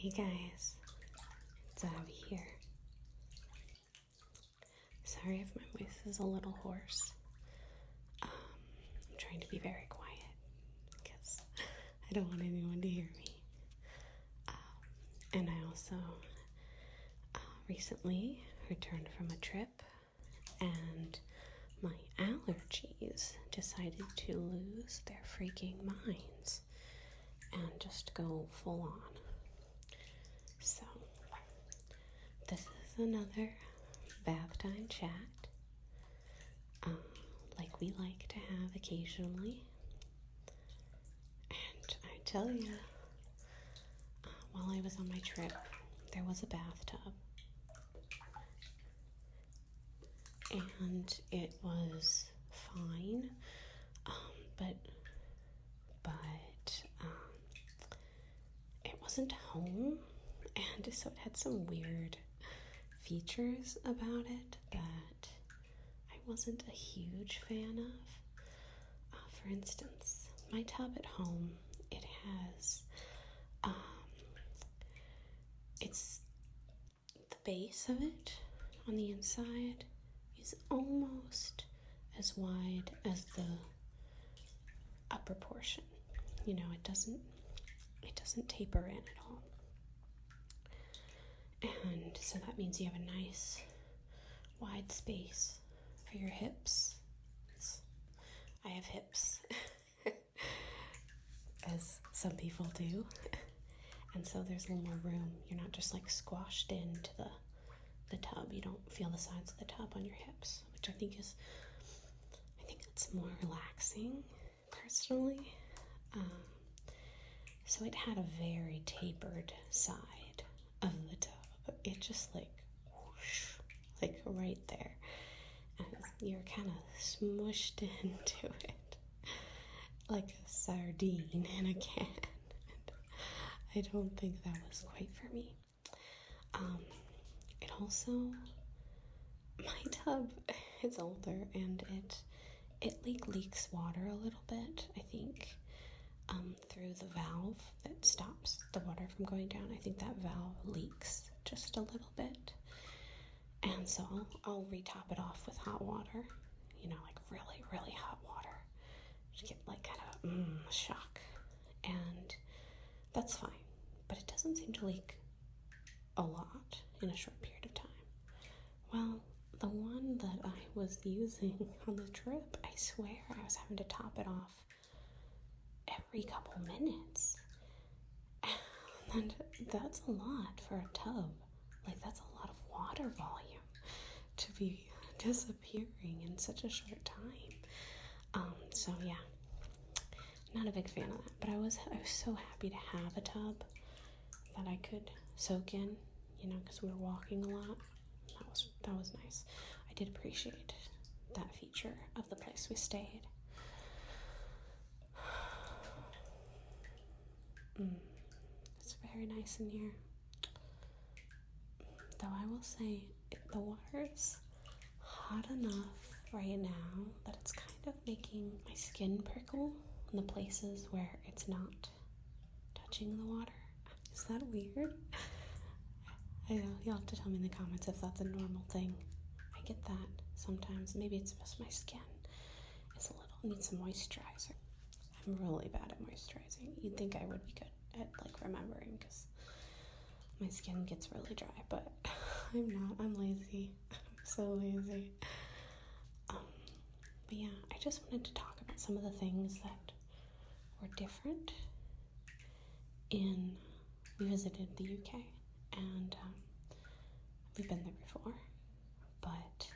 Hey guys, it's Abby here. Sorry if my voice is a little hoarse. I'm trying to be very quiet because I don't want anyone to hear me. And I also recently returned from a trip and my allergies decided to lose their freaking minds and just go full on. So, this is another bath time chat, like we like to have occasionally. And I tell you, while I was on my trip, there was a bathtub. And it was fine, but it wasn't home, and so it had some weird features about it that I wasn't a huge fan of. For instance, my tub at home, it has, it's the base of it on the inside is almost as wide as the upper portion. You know, it doesn't taper in at all. And so that means you have a nice wide space for your hips. I have hips, as some people do. And so there's a little more room. You're not just like squashed into the tub. You don't feel the sides of the tub on your hips, which I think it's more relaxing, personally. So it had a very tapered side of the tub. It just like whoosh, like right there. And you're kind of smushed into it like a sardine in a can. And I don't think that was quite for me. It also, my tub, it's older and it leaks water a little bit, I think. Through the valve that stops the water from going down. I think that valve leaks just a little bit. And so I'll retop it off with hot water, like really, really hot water. To get like kind of a shock. And that's fine. But it doesn't seem to leak a lot in a short period of time. Well, the one that I was using on the trip, I swear I was having to top it off every couple minutes. And that's a lot for a tub. Like, that's a lot of water volume to be disappearing in such a short time. So yeah, not a big fan of that. But I was so happy to have a tub that I could soak in, because we were walking a lot. That was nice. I did appreciate that feature of the place we stayed. It's very nice in here. Though I will say, the water's hot enough right now that it's kind of making my skin prickle in the places where it's not touching the water. Is that weird? I know, you'll have to tell me in the comments if that's a normal thing. I get that sometimes. Maybe it's just my skin. Needs some moisturizer. I'm really bad at moisturizing. You'd think I would be good at remembering because my skin gets really dry, but I'm not. I'm lazy. I'm so lazy. But yeah, I just wanted to talk about some of the things that were different we visited the UK, and we've been there before, but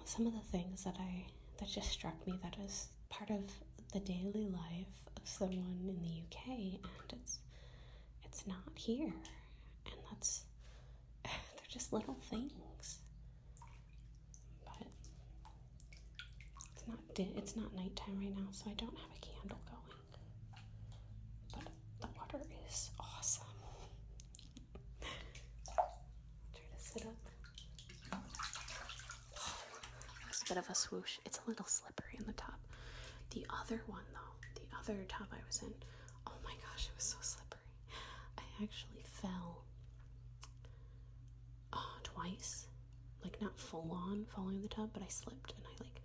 some of the things that just struck me that is part of the daily life of someone in the UK, and it's not here, and they're just little things. But it's not nighttime right now, so I don't have a candle going. But the water is awesome. Try to sit up. It's a bit of a swoosh. It's a little slippery in the top. The other one, though, the other tub I was in, oh my gosh, it was so slippery. actually fell twice. Like, not full on falling in the tub, but I slipped and I like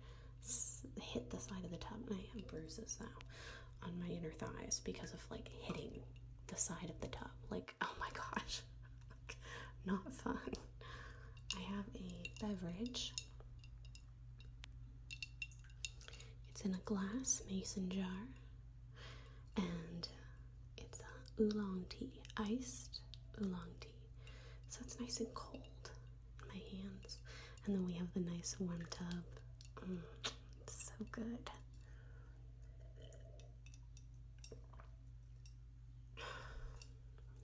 hit the side of the tub, and I have bruises now on my inner thighs because of like hitting the side of the tub. Like, oh my gosh, not fun. I have a beverage. It's in a glass mason jar, and it's a oolong tea, iced oolong tea. So it's nice and cold in my hands. And then we have the nice warm tub. It's so good.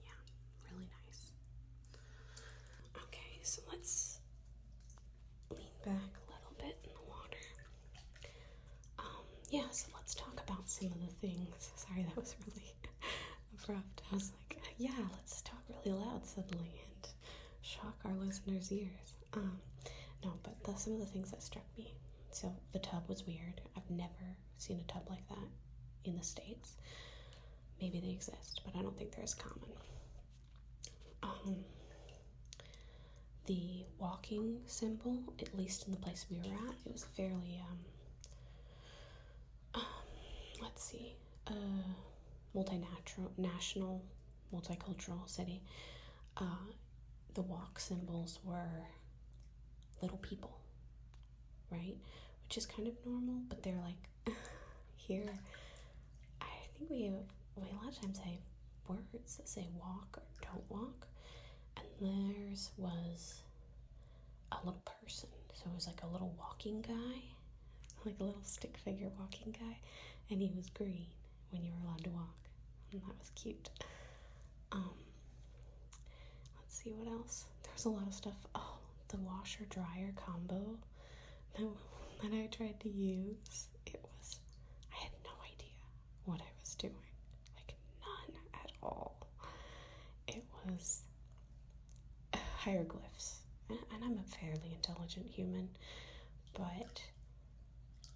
Yeah, really nice. Okay, so let's lean back a little bit in the water. Yeah, so let's talk about some of the things. Sorry, that was really abrupt. I was like, yeah, let's talk really loud suddenly and shock our listeners' ears. No, but some of the things that struck me. So the tub was weird. I've never seen a tub like that in the States. Maybe they exist, but I don't think they're as common. The walking symbol, at least in the place we were at, it was fairly, let's see, multinational, multicultural city. The walk symbols were little people, right? Which is kind of normal, but they're like, here, I think we a lot of times have words that say walk or don't walk, and theirs was a little person. So it was like a little walking guy, like a little stick figure walking guy, and he was green when you were allowed to walk, and that was cute. Let's see what else. There's a lot of stuff. Oh, the washer dryer combo that I tried to use. I had no idea what I was doing. Like, none at all. It was hieroglyphs. And I'm a fairly intelligent human, but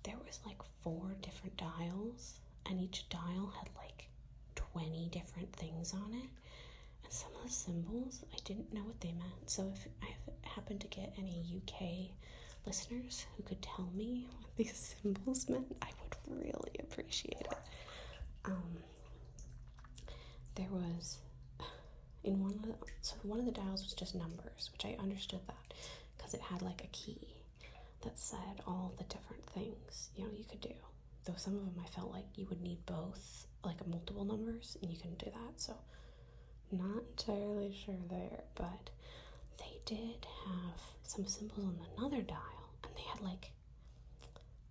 there was like 4 different dials, and each dial had like 20 different things on it. And some of the symbols, I didn't know what they meant. So if I happened to get any UK listeners who could tell me what these symbols meant, I would really appreciate it. There was, one of the dials was just numbers, which I understood that because it had like a key that said all the different things, you could do. Though some of them I felt like you would need both, like multiple numbers, and you couldn't do that. So not entirely sure there, but they did have some symbols on another dial, and they had like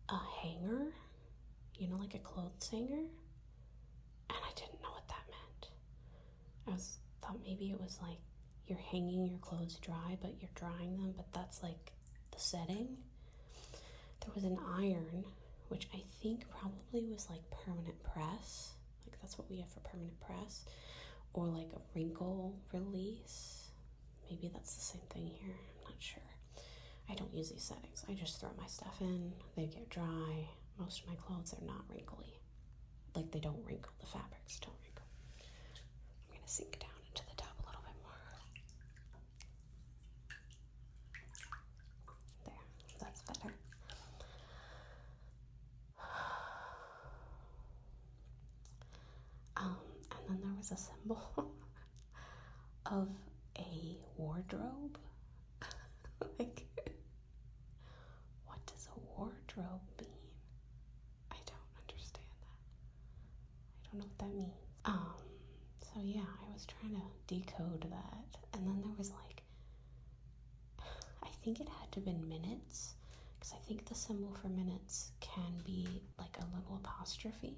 a hanger, like a clothes hanger, and I didn't know what that meant. I thought maybe it was like you're hanging your clothes dry, but you're drying them, but that's like the setting. There was an iron, which I think probably was like permanent press, like that's what we have for permanent press, or like a wrinkle release. Maybe that's the same thing here, I'm not sure. I don't use these settings. I just throw my stuff in, they get dry. Most of my clothes are not wrinkly. Like, they don't wrinkle, the fabrics don't wrinkle. I'm gonna sink down into the tub a little bit more. There, that's better. And then there was a symbol of a wardrobe. Like, what does a wardrobe mean? I don't understand that. I don't know what that means. So yeah, I was trying to decode that, and then there was like, I think it had to have been minutes, because I think the symbol for minutes can be like a little apostrophe,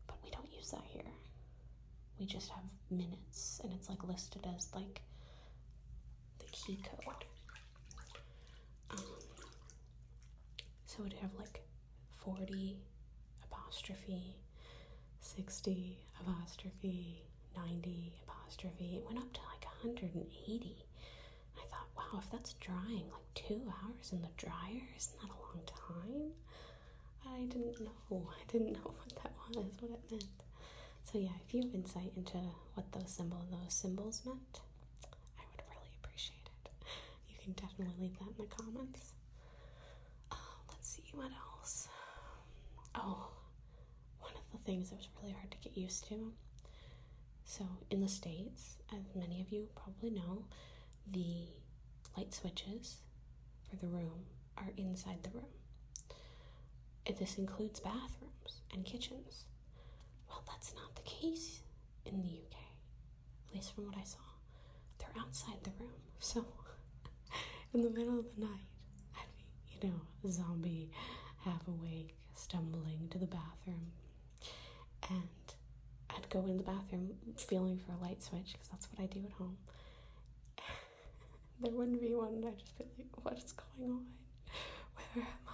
but we don't use that here. We just have minutes, and it's like listed as like the key code. So it'd have like 40 apostrophe, 60 apostrophe, 90 apostrophe. It went up to like 180. I thought, wow, if that's drying like 2 hours in the dryer, isn't that a long time? I didn't know what that was, what it meant. So yeah, if you have insight into what those symbols meant, I would really appreciate it. You can definitely leave that in the comments. Let's see, what else? Oh, one of the things that was really hard to get used to. So in the States, as many of you probably know, the light switches for the room are inside the room. This includes bathrooms and kitchens. Well, that's not the case in the UK, at least from what I saw. They're outside the room. So in the middle of the night, I'd be, zombie, half awake, stumbling to the bathroom. And I'd go in the bathroom feeling for a light switch, because that's what I do at home. There wouldn't be one, and I'd just be like, what is going on? Where am I?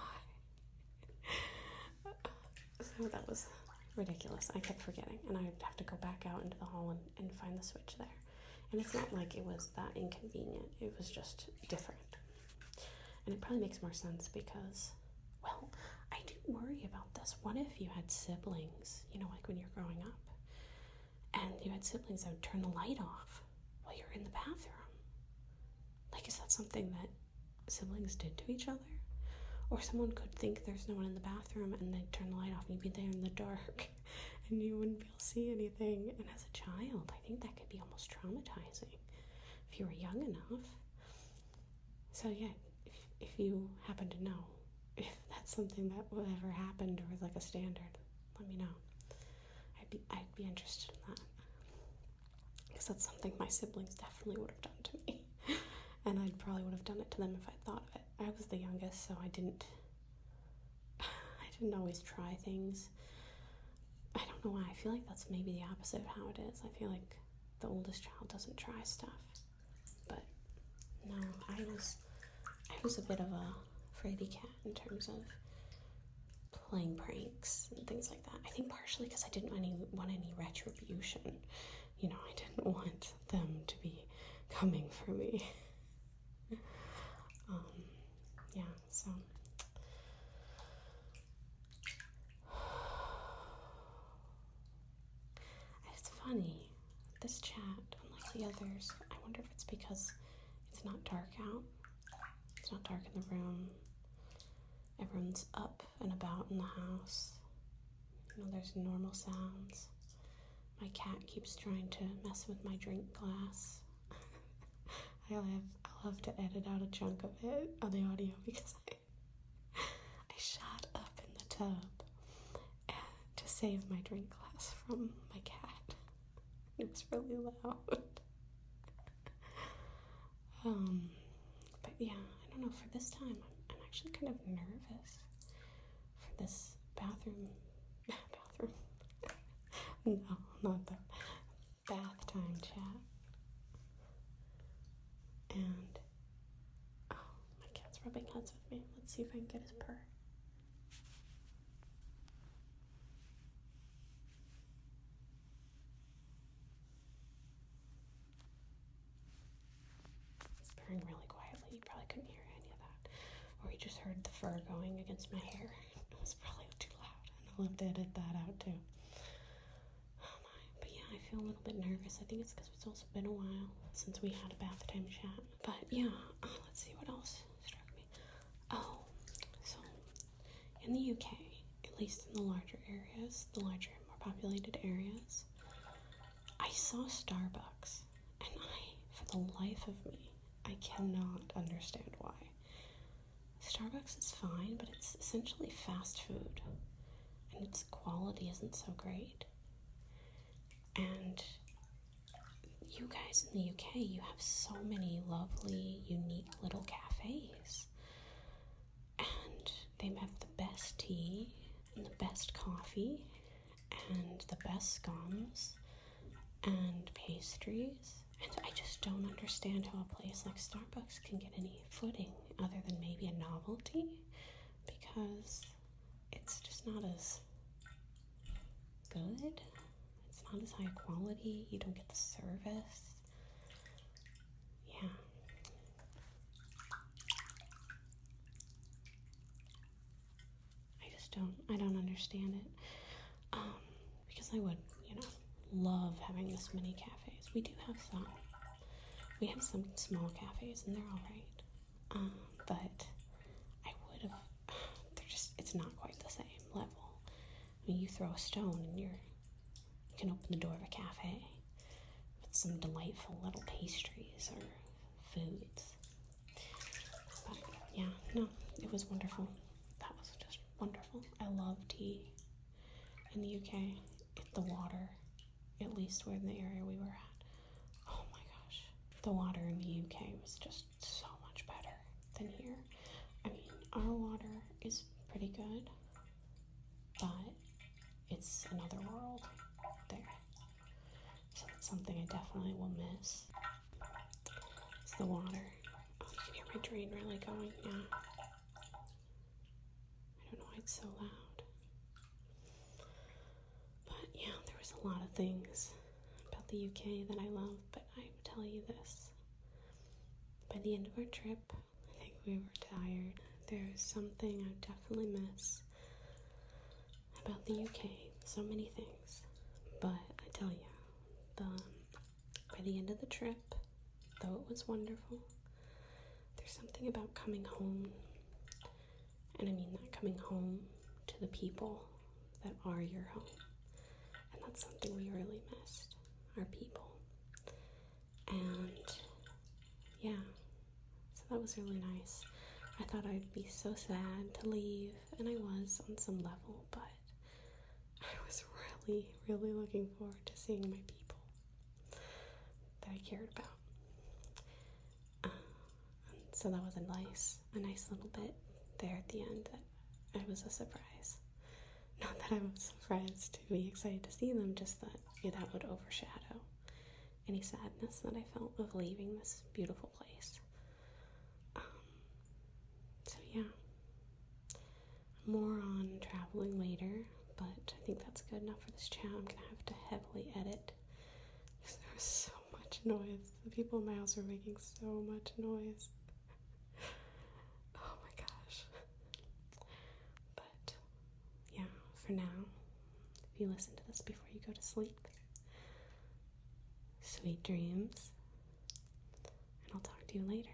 So that was ridiculous. I kept forgetting, and I'd have to go back out into the hall and find the switch there. And it's not like it was that inconvenient. It was just different. And it probably makes more sense because, well, I do worry about this. What if you had siblings, like when you're growing up, and you had siblings that would turn the light off while you're in the bathroom? Like, is that something that siblings did to each other? Or someone could think there's no one in the bathroom and they'd turn the light off and you'd be there in the dark and you wouldn't be able to see anything. And as a child, I think that could be almost traumatizing if you were young enough. So yeah, if you happen to know if that's something that would ever happened or was like a standard, let me know. I'd be interested in that, because that's something my siblings definitely would have done to me. And I probably would have done it to them if I thought of it. I was the youngest, so I didn't always try things. I don't know why. I feel like that's maybe the opposite of how it is. I feel like the oldest child doesn't try stuff. But no, I was a bit of a fraidy cat in terms of playing pranks and things like that. I think partially because I didn't want any retribution. I didn't want them to be coming for me. Yeah, so it's funny, this chat, unlike the others, I wonder if it's because it's not dark out. It's not dark in the room. Everyone's up and about in the house. There's normal sounds. My cat keeps trying to mess with my drink glass. I'll have to edit out a chunk of it on the audio because I shot up in the tub to save my drink glass from my cat. It was really loud. But yeah, I don't know, for this time, I'm actually kind of nervous for this bathroom. No, not the bath time chat. And, oh, my cat's rubbing heads with me. Let's see if I can get his purr. He's purring really quietly. You probably couldn't hear any of that. Or you just heard the fur going against my hair. It was probably too loud. And I'll have to edit that out too. Oh my. But yeah, I feel a little bit nervous. I think it's because it's also been a while since we had a bath time chat. But yeah, let's see what else struck me. Oh, so in the UK, at least in the larger areas, the larger and more populated areas, I saw Starbucks, and for the life of me, I cannot understand why. Starbucks is fine, but it's essentially fast food, and its quality isn't so great. And you guys in the UK, you have so many lovely, unique little cafes. And they have the best tea, and the best coffee, and the best scones, and pastries. And I just don't understand how a place like Starbucks can get any footing other than maybe a novelty, because it's just not as good. It's not as high quality. You don't get the service. Yeah. I don't understand it. Because I would, love having this many cafes. We do have some. We have some small cafes, and they're all right. But I would have. They're just. It's not quite the same level. I mean, you throw a stone, and you can open the door of a cafe with some delightful little pastries or foods. But yeah, no, it was wonderful. That was just wonderful. I love tea in the UK. The water, at least where in the area we were at. Oh my gosh. The water in the UK was just so much better than here. I mean, our water is pretty good, but it's another world there. So that's something I definitely will miss. It's the water. Oh, you can hear my drain really going now. I don't know why it's so loud. But yeah, there was a lot of things about the UK that I love, but I would tell you this. By the end of our trip, I think we were tired. There is something I definitely miss about the UK. So many things. But I tell you, by the end of the trip, though it was wonderful, there's something about coming home. And I mean that coming home to the people that are your home. And that's something we really missed, our people. And yeah, so that was really nice. I thought I'd be so sad to leave, and I was on some level, but I was really, really looking forward to seeing my people that I cared about. And so that was a nice little bit there at the end that it was a surprise. Not that I was surprised to be excited to see them, just that that would overshadow any sadness that I felt of leaving this beautiful place. So yeah, more on traveling later, but I think that's good enough for this channel. I'm gonna have to heavily edit because there was so much noise. The people in my house were making so much noise. Oh my gosh. But yeah, for now, if you listen to this before you go to sleep, sweet dreams, and I'll talk to you later.